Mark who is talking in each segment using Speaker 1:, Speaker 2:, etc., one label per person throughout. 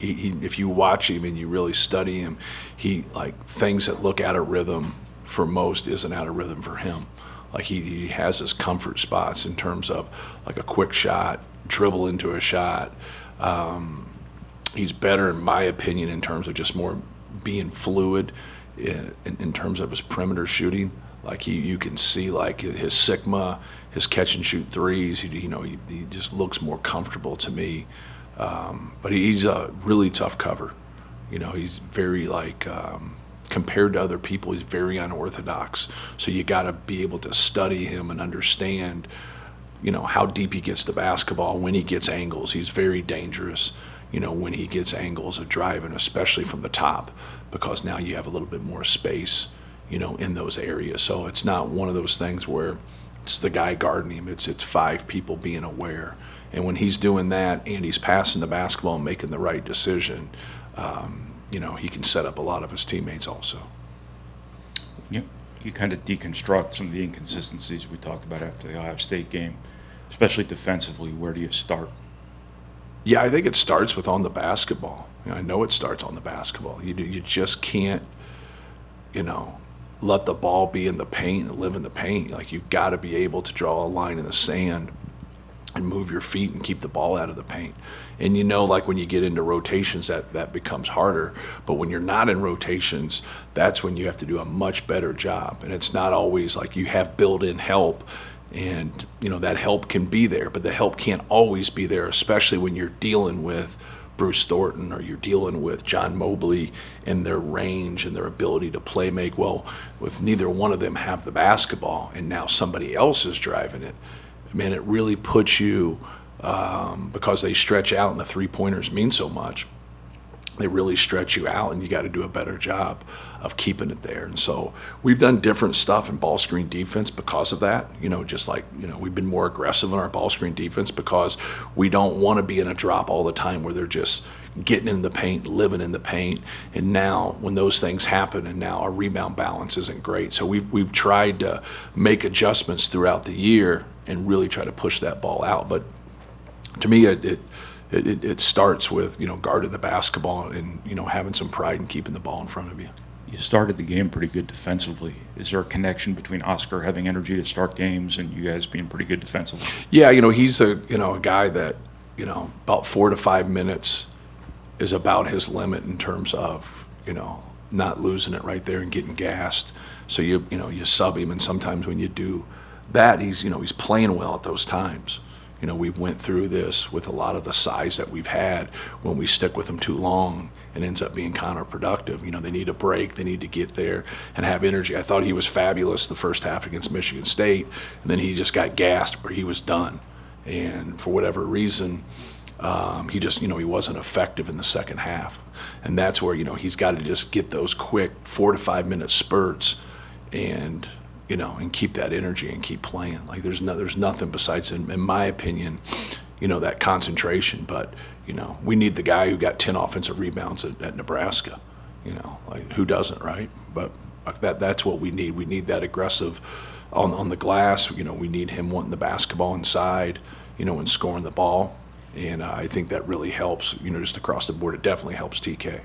Speaker 1: If you watch him and you really study him, he like things that look out of rhythm for most isn't out of rhythm for him. Like he has his comfort spots in terms of like a quick shot, dribble into a shot. He's better, in my opinion, in terms of just more being fluid in terms of his perimeter shooting. Like you can see like his sigma, his catch and shoot threes. He just looks more comfortable to me. But he's a really tough cover. He's very compared to other people, he's very unorthodox. So you got to be able to study him and understand, how deep he gets the basketball. When he gets angles, he's very dangerous. When he gets angles of driving, especially from the top, because now you have a little bit more space, in those areas. So it's not one of those things where it's the guy guarding him. It's five people being aware. And when he's doing that and he's passing the basketball and making the right decision, he can set up a lot of his teammates also.
Speaker 2: You kind of deconstruct some of the inconsistencies we talked about after the Ohio State game, especially defensively. Where do you start?
Speaker 1: Yeah, I think it starts with on the basketball. I know it starts on the basketball. You just can't, let the ball be in the paint and live in the paint. Like you've got to be able to draw a line in the sand and move your feet and keep the ball out of the paint. And like when you get into rotations, that becomes harder. But when you're not in rotations, that's when you have to do a much better job. And it's not always like you have built-in help, and that help can be there, but the help can't always be there, especially when you're dealing with Bruce Thornton or you're dealing with John Mobley and their range and their ability to play make. Well, if neither one of them have the basketball and now somebody else is driving it, man, it really puts you, because they stretch out and the three-pointers mean so much, they really stretch you out, and you got to do a better job of keeping it there. And so we've done different stuff in ball screen defense because of that. We've been more aggressive in our ball screen defense because we don't want to be in a drop all the time where they're just getting in the paint, living in the paint. And now when those things happen, and now our rebound balance isn't great. So we've tried to make adjustments throughout the year and really try to push that ball out. But to me, it starts with, guarding the basketball and, having some pride in keeping the ball in front of you.
Speaker 2: You started the game pretty good defensively. Is there a connection between Oscar having energy to start games and you guys being pretty good defensively?
Speaker 1: Yeah, he's a guy that, about 4 to 5 minutes is about his limit in terms of, not losing it right there and getting gassed. So you sub him, and sometimes when you do that, he's playing well at those times. We went through this with a lot of the size that we've had. When we stick with them too long, it ends up being counterproductive. They need a break. They need to get there and have energy. I thought he was fabulous the first half against Michigan State, and then he just got gassed where he was done. And for whatever reason, he just, he wasn't effective in the second half. And that's where, he's got to just get those quick 4 to 5 minute spurts and keep that energy and keep playing. Like there's nothing besides, in my opinion, that concentration. But, we need the guy who got 10 offensive rebounds at Nebraska. Like who doesn't, right? But that's what we need. We need that aggressive on the glass. We need him wanting the basketball inside, and scoring the ball. And I think that really helps, just across the board. It definitely helps TK.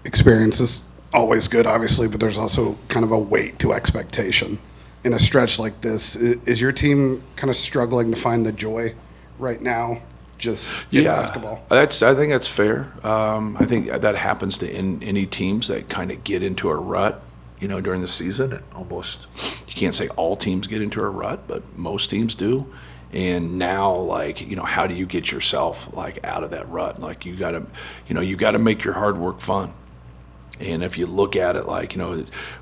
Speaker 3: Experience is always good, obviously, but there's also kind of a weight to expectation. In a stretch like this, is your team kind of struggling to find the joy right now just in basketball?
Speaker 1: I think that's fair. I think that happens to any teams that kind of get into a rut, during the season. You can't say all teams get into a rut, but most teams do. And now, how do you get yourself out of that rut? Like you gotta make your hard work fun. And if you look at it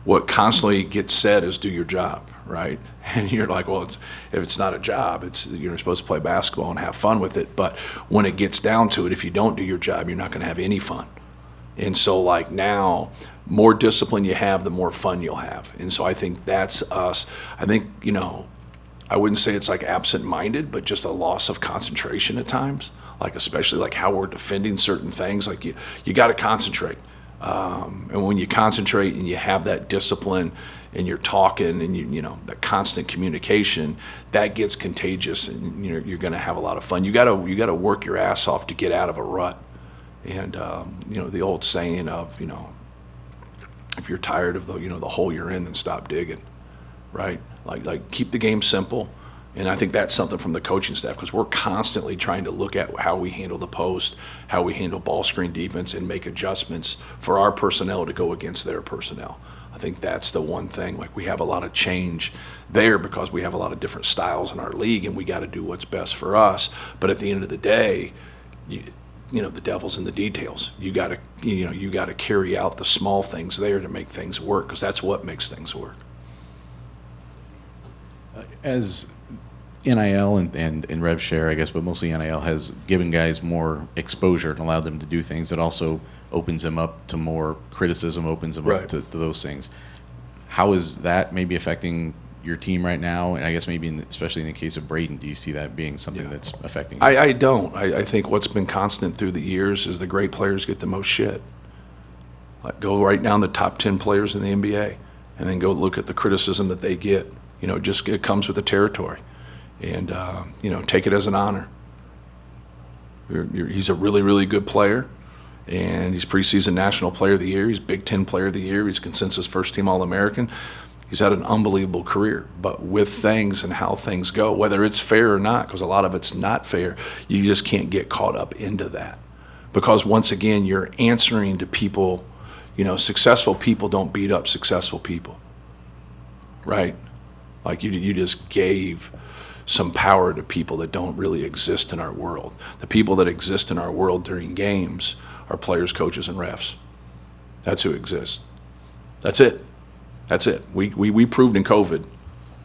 Speaker 1: what constantly gets said is do your job, right? And you're like, well, if it's not a job, you're supposed to play basketball and have fun with it. But when it gets down to it, if you don't do your job, you're not going to have any fun. And so now, more discipline you have, the more fun you'll have. And so I think that's us. I think, I wouldn't say it's absent-minded, but just a loss of concentration at times, especially how we're defending certain things. You got to concentrate. And when you concentrate and you have that discipline and you're talking and that constant communication, that gets contagious, and you're going to have a lot of fun. You got to work your ass off to get out of a rut. And, the old saying of, if you're tired of the hole you're in, then stop digging, right? Like keep the game simple. And I think that's something from the coaching staff, because we're constantly trying to look at how we handle the post, how we handle ball screen defense, and make adjustments for our personnel to go against their personnel. I think that's the one thing. Like, we have a lot of change there because we have a lot of different styles in our league, and we got to do what's best for us. But at the end of the day, the devil's in the details. You got to carry out the small things there to make things work, because that's what makes things work.
Speaker 4: As NIL and rev share, I guess, but mostly NIL has given guys more exposure and allowed them to do things. It also opens them up to more criticism, opens them
Speaker 1: Right.
Speaker 4: up to those things. How is that maybe affecting your team right now? And I guess maybe especially in the case of Braden, do you see that being something that's affecting you?
Speaker 1: I don't. I think what's been constant through the years is the great players get the most shit. Like, go right down the top 10 players in the NBA and then go look at the criticism that they get. It comes with the territory. And, take it as an honor. He's a really, really good player, and he's preseason National Player of the Year. He's Big Ten Player of the Year. He's consensus first-team All-American. He's had an unbelievable career. But with things and how things go, whether it's fair or not, because a lot of it's not fair, you just can't get caught up into that. Because once again, you're answering to people. Successful people don't beat up successful people, right? Like, you just gave some power to people that don't really exist in our world. The people that exist in our world during games are players, coaches, and refs. That's who exists. That's it. That's it. We proved in COVID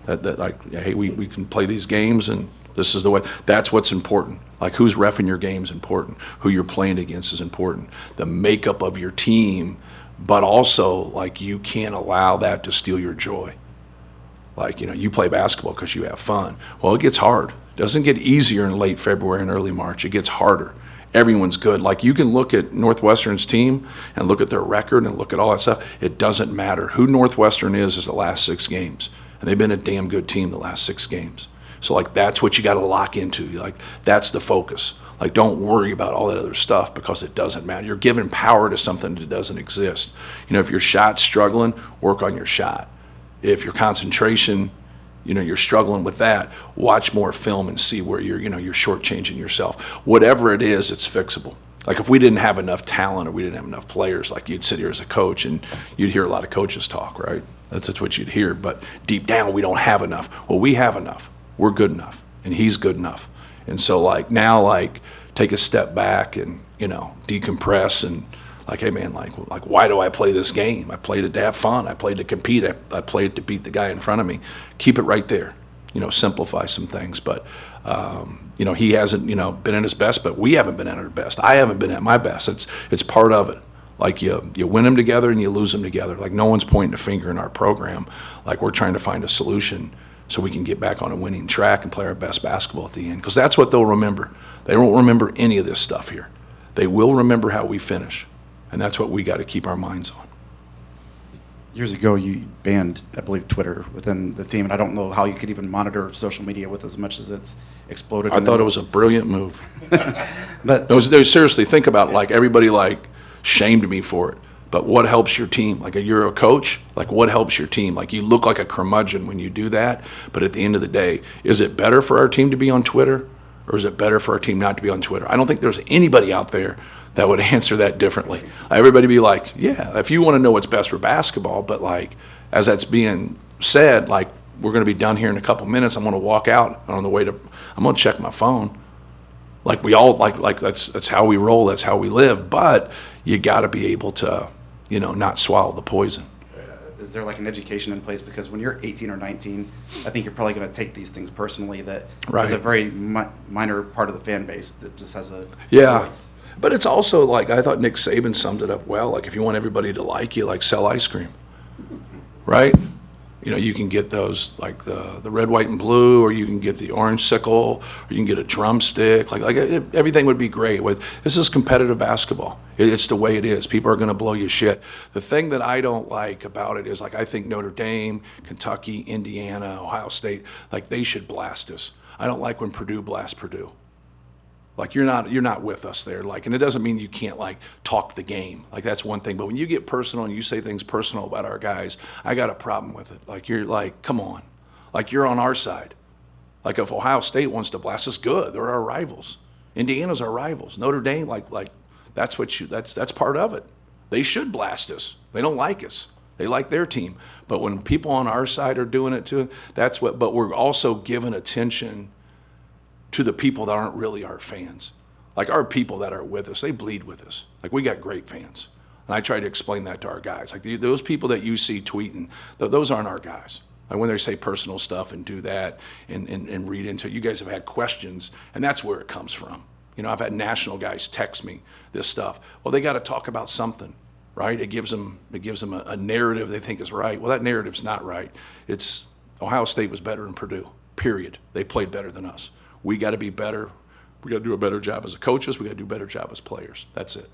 Speaker 1: that like, hey, we can play these games, and this is the way. That's what's important. Like, who's reffing your game is important. Who you're playing against is important. The makeup of your team, but also, like, you can't allow that to steal your joy. Like, you play basketball because you have fun. Well, it gets hard. It doesn't get easier in late February and early March. It gets harder. Everyone's good. Like, you can look at Northwestern's team and look at their record and look at all that stuff. It doesn't matter. Who Northwestern is the last 6 games. And they've been a damn good team the last 6 games. So, like, that's what you got to lock into. Like, that's the focus. Like, don't worry about all that other stuff, because it doesn't matter. You're giving power to something that doesn't exist. If your shot's struggling, work on your shot. If your concentration, you're struggling with that, watch more film and see where you're shortchanging yourself. Whatever it is, it's fixable. Like, if we didn't have enough talent or we didn't have enough players, like, you'd sit here as a coach and you'd hear a lot of coaches talk, right? That's what you'd hear. But deep down, we don't have enough. Well, we have enough. We're good enough, and he's good enough. And so, like, now, like, take a step back and, decompress and, like, hey, man, like, why do I play this game? I played it to have fun. I played to compete. I played to beat the guy in front of me. Keep it right there. Simplify some things. But, he hasn't, been at his best, but we haven't been at our best. I haven't been at my best. It's part of it. Like, you win them together and you lose them together. Like, no one's pointing a finger in our program. Like, we're trying to find a solution so we can get back on a winning track and play our best basketball at the end. Because that's what they'll remember. They won't remember any of this stuff here. They will remember how we finish. And that's what we got to keep our minds on.
Speaker 5: Years ago, you banned, I believe, Twitter within the team, and I don't know how you could even monitor social media with as much as it's exploded.
Speaker 1: I thought it was a brilliant move.
Speaker 5: But
Speaker 1: No, seriously, think about it. Like, everybody, like, shamed me for it. But what helps your team? Like, you're a coach, like, what helps your team? Like, you look like a curmudgeon when you do that, but at the end of the day, is it better for our team to be on Twitter, or is it better for our team not to be on Twitter? I don't think there's anybody out there that would answer that differently. Everybody be like, yeah, if you want to know what's best for basketball, but, like, as that's being said, like, we're going to be done here in a couple minutes. I'm going to walk out on the way to, I'm going to check my phone. Like, we all, like that's how we roll, that's how we live, but you got to be able to, not swallow the poison.
Speaker 5: is there like an education in place? Because when you're 18 or 19, I think you're probably going to take these things personally. That is a very minor part of the fan base that just has a voice.
Speaker 1: But it's also like, I thought Nick Saban summed it up well. Like, if you want everybody to like you, like, sell ice cream, right? You can get those, like the red, white, and blue, or you can get the orange sickle, or you can get a drumstick. Everything would be great. This is competitive basketball. It's the way it is. People are going to blow you shit. The thing that I don't like about it is, like, I think Notre Dame, Kentucky, Indiana, Ohio State, like, they should blast us. I don't like when Purdue blasts Purdue. Like you're not with us there. Like, and it doesn't mean you can't like talk the game. Like that's one thing. But when you get personal and you say things personal about our guys, I got a problem with it. Like you're like, come on, like you're on our side. Like if Ohio State wants to blast us, good. They're our rivals. Indiana's our rivals. Notre Dame, like that's part of it. They should blast us. They don't like us. They like their team. But when people on our side are doing it too, that's what. But we're also giving attention to the people that aren't really our fans. Like our people that are with us, they bleed with us. Like we got great fans. And I try to explain that to our guys. Like those people that you see tweeting, those aren't our guys. Like when they say personal stuff and do that and read into it, you guys have had questions, and that's where it comes from. You know, I've had national guys text me this stuff. Well, they got to talk about something, right? It gives them a narrative they think is right. Well, that narrative's not right. It's Ohio State was better than Purdue, period. They played better than us. We got to be better. We got to do a better job as coaches. We got to do a better job as players. That's it.